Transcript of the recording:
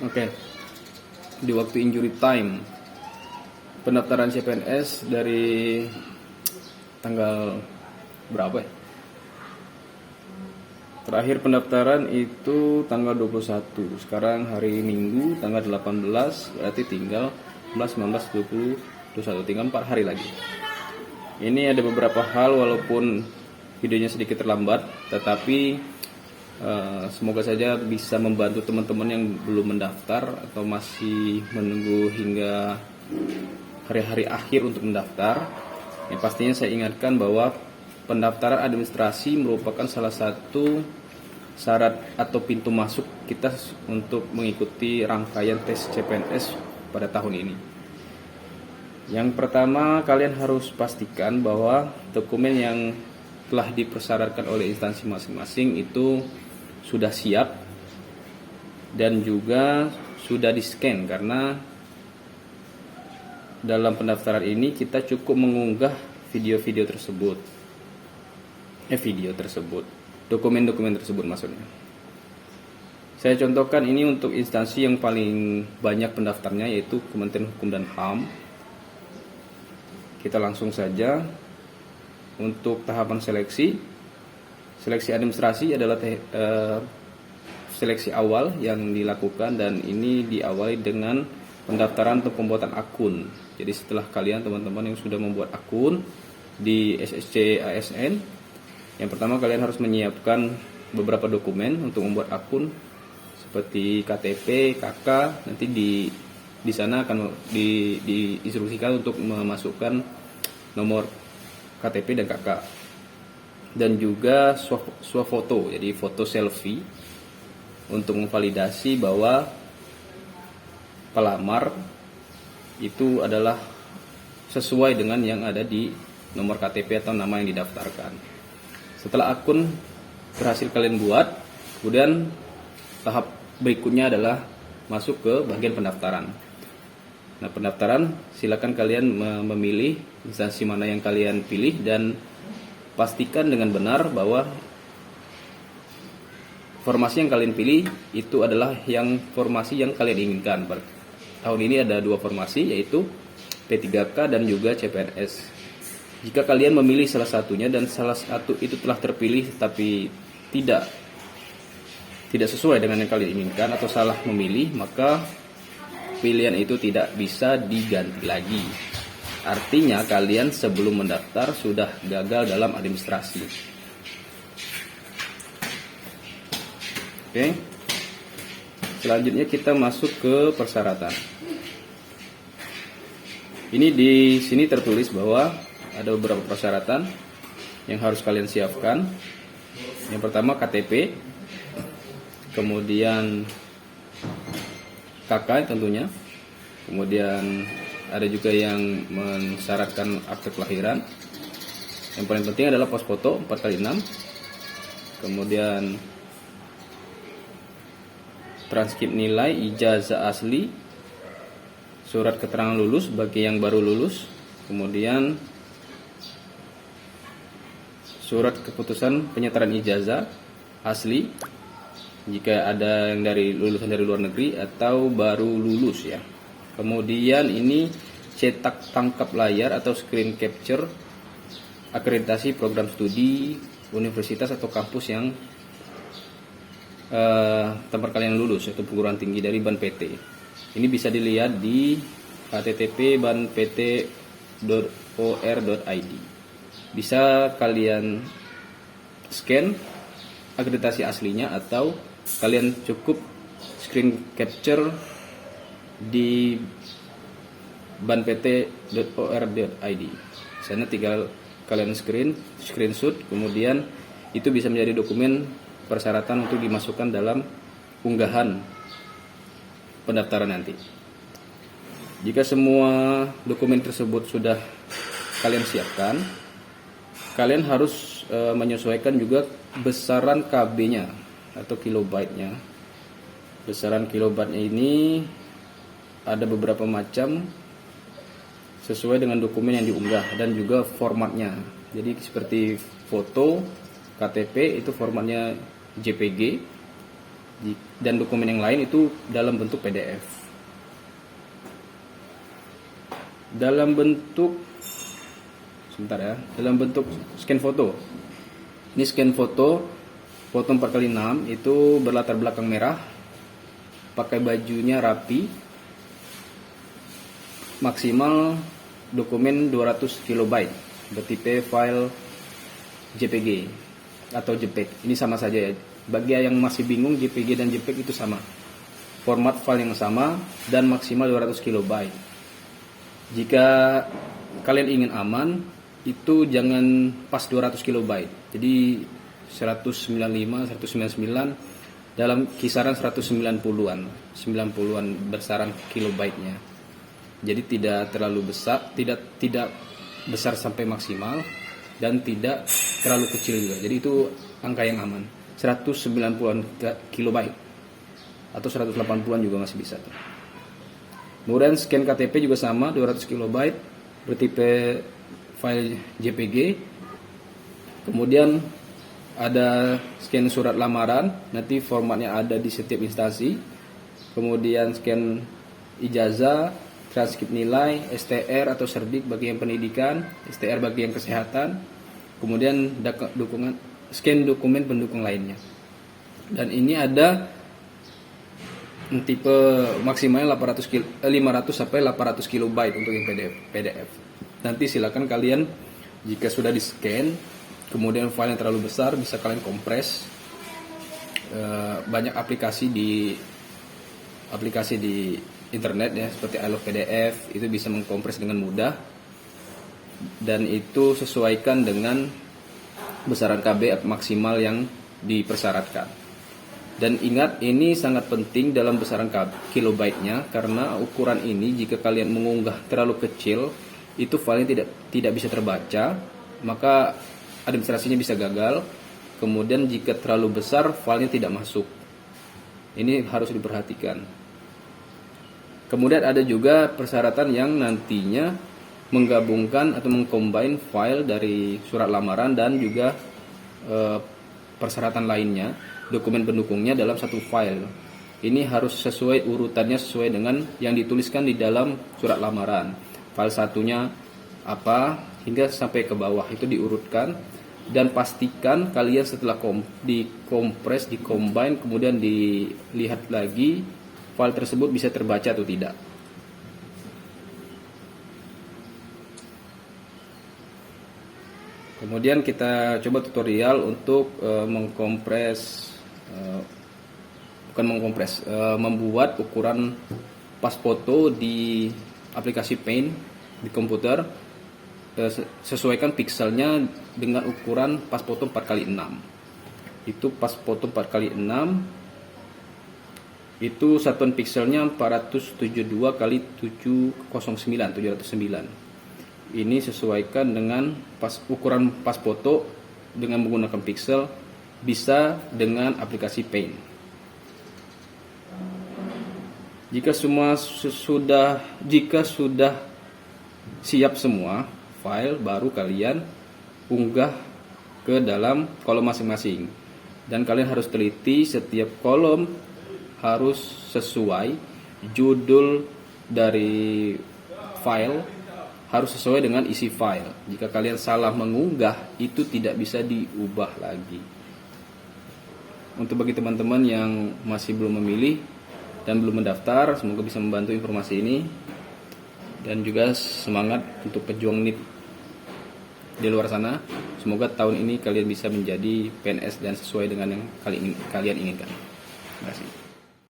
Oke. Di waktu injury time, pendaftaran CPNS dari tanggal berapa ya? Terakhir pendaftaran itu tanggal 21. Sekarang hari Minggu tanggal 18, berarti tinggal 11, 19, 20, 21, tinggal 4 hari lagi. Ini ada beberapa hal walaupun videonya sedikit terlambat, tetapi semoga saja bisa membantu teman-teman yang belum mendaftar atau masih menunggu hingga hari-hari akhir untuk mendaftar. Yang pastinya saya ingatkan bahwa pendaftaran administrasi merupakan salah satu syarat atau pintu masuk kita untuk mengikuti rangkaian tes CPNS pada tahun ini. Yang pertama, kalian harus pastikan bahwa dokumen yang telah dipersyaratkan oleh instansi masing-masing itu sudah siap dan juga sudah di-scan, karena dalam pendaftaran ini kita cukup mengunggah video-video tersebut. Dokumen-dokumen tersebut maksudnya. Saya contohkan ini untuk instansi yang paling banyak pendaftarnya, yaitu Kementerian Hukum dan HAM. Kita langsung saja untuk tahapan seleksi. Seleksi administrasi adalah seleksi awal yang dilakukan, dan ini diawali dengan pendaftaran untuk pembuatan akun. Jadi setelah kalian teman-teman yang sudah membuat akun di SSC ASN, yang pertama kalian harus menyiapkan beberapa dokumen untuk membuat akun seperti KTP, KK. Nanti di sana akan diinstruksikan untuk memasukkan nomor KTP dan KK, dan juga swafoto, jadi foto selfie untuk memvalidasi bahwa pelamar itu adalah sesuai dengan yang ada di nomor KTP atau nama yang didaftarkan. Setelah akun berhasil kalian buat, kemudian tahap berikutnya adalah masuk ke bagian pendaftaran. Nah, pendaftaran silakan kalian memilih instansi mana yang kalian pilih, dan pastikan dengan benar bahwa formasi yang kalian pilih itu adalah formasi yang kalian inginkan. Tahun ini ada 2 formasi, yaitu P3K dan juga CPNS. Jika kalian memilih salah satunya dan salah satu itu telah terpilih tapi tidak sesuai dengan yang kalian inginkan atau salah memilih, maka pilihan itu tidak bisa diganti lagi. Artinya kalian sebelum mendaftar sudah gagal dalam administrasi. Oke. Selanjutnya kita masuk ke persyaratan. Ini di sini tertulis bahwa ada beberapa persyaratan yang harus kalian siapkan. Yang pertama KTP, kemudian KK tentunya, kemudian ada juga yang mensyaratkan akte kelahiran. Yang paling penting adalah pos foto 4x6, kemudian transkrip nilai, ijazah asli, surat keterangan lulus bagi yang baru lulus, kemudian surat keputusan penyetaraan ijazah asli jika ada yang lulusan dari luar negeri atau baru lulus ya. Kemudian ini cetak tangkap layar atau screen capture akreditasi program studi universitas atau kampus yang tempat kalian lulus, yaitu perguruan tinggi dari Ban PT. Ini bisa dilihat di http://banpt.or.id. Bisa kalian scan akreditasi aslinya atau kalian cukup screen capture di banpt.or.id. Sana tinggal kalian screenshot, kemudian itu bisa menjadi dokumen persyaratan untuk dimasukkan dalam unggahan pendaftaran nanti. Jika semua dokumen tersebut sudah kalian siapkan, kalian harus menyesuaikan juga besaran KB-nya atau kilobyte-nya. Besaran kilobyte-nya ini ada beberapa macam sesuai dengan dokumen yang diunggah dan juga formatnya. Jadi seperti foto KTP itu formatnya JPG, Dan dokumen yang lain itu dalam bentuk PDF. Dalam bentuk scan foto. Ini scan foto 4x6 itu berlatar belakang merah, pakai bajunya rapi, maksimal dokumen 200 KB, bertipe file JPG atau JPEG. Ini sama saja ya. Bagi yang masih bingung, JPG dan JPEG itu sama. Format file yang sama dan maksimal 200 KB. Jika kalian ingin aman, itu jangan pas 200 KB. Jadi 195, 199 dalam kisaran 190-an, 90-an besaran kilobyte-nya. Jadi tidak terlalu besar, tidak besar sampai maksimal dan tidak terlalu kecil juga. Jadi itu angka yang aman. 190-an kilobyte atau 180-an juga masih bisa. Kemudian scan KTP juga sama, 200 KB, bertipe file JPG. Kemudian ada scan surat lamaran, nanti formatnya ada di setiap instansi. Kemudian scan ijazah, transkrip nilai, STR atau serdik bagi yang pendidikan, STR bagi yang kesehatan. Kemudian scan dokumen pendukung lainnya. Dan ini ada tipe maksimalnya 500 sampai 800 KB untuk yang PDF. Nanti silakan kalian, jika sudah di-scan, kemudian file yang terlalu besar, bisa kalian kompres. Banyak aplikasi di internet ya, seperti I Love PDF, itu bisa mengkompres dengan mudah. Dan itu sesuaikan dengan besaran KB maksimal yang dipersyaratkan. Dan ingat, ini sangat penting dalam besaran kilobyte-nya, karena ukuran ini jika kalian mengunggah terlalu kecil, itu filenya tidak bisa terbaca, maka administrasinya bisa gagal. Kemudian jika terlalu besar, filenya tidak masuk. Ini harus diperhatikan. Kemudian ada juga persyaratan yang nantinya menggabungkan atau mengcombine file dari surat lamaran dan juga persyaratan lainnya, dokumen pendukungnya dalam satu file. Ini harus sesuai urutannya, sesuai dengan yang dituliskan di dalam surat lamaran. File satunya apa hingga sampai ke bawah itu diurutkan, dan pastikan kalian setelah dikompres, dikombine, kemudian dilihat lagi file tersebut bisa terbaca atau tidak. Kemudian kita coba tutorial untuk membuat ukuran pas foto di aplikasi Paint di komputer. Sesuaikan pixelnya dengan ukuran pas foto 4x6. Itu pas foto 4x6 itu satuan pixelnya 472 x 709. Ini sesuaikan dengan ukuran pas foto dengan menggunakan pixel, bisa dengan aplikasi Paint. Jika sudah siap semua file, baru kalian unggah ke dalam kolom masing-masing. Dan kalian harus teliti, setiap kolom harus sesuai, judul dari file harus sesuai dengan isi file. Jika kalian salah mengunggah, itu tidak bisa diubah lagi. Untuk bagi teman-teman yang masih belum memilih dan belum mendaftar, semoga bisa membantu informasi ini. Dan juga semangat untuk pejuang NIT di luar sana. Semoga tahun ini kalian bisa menjadi PNS dan sesuai dengan yang kalian inginkan. Terima kasih.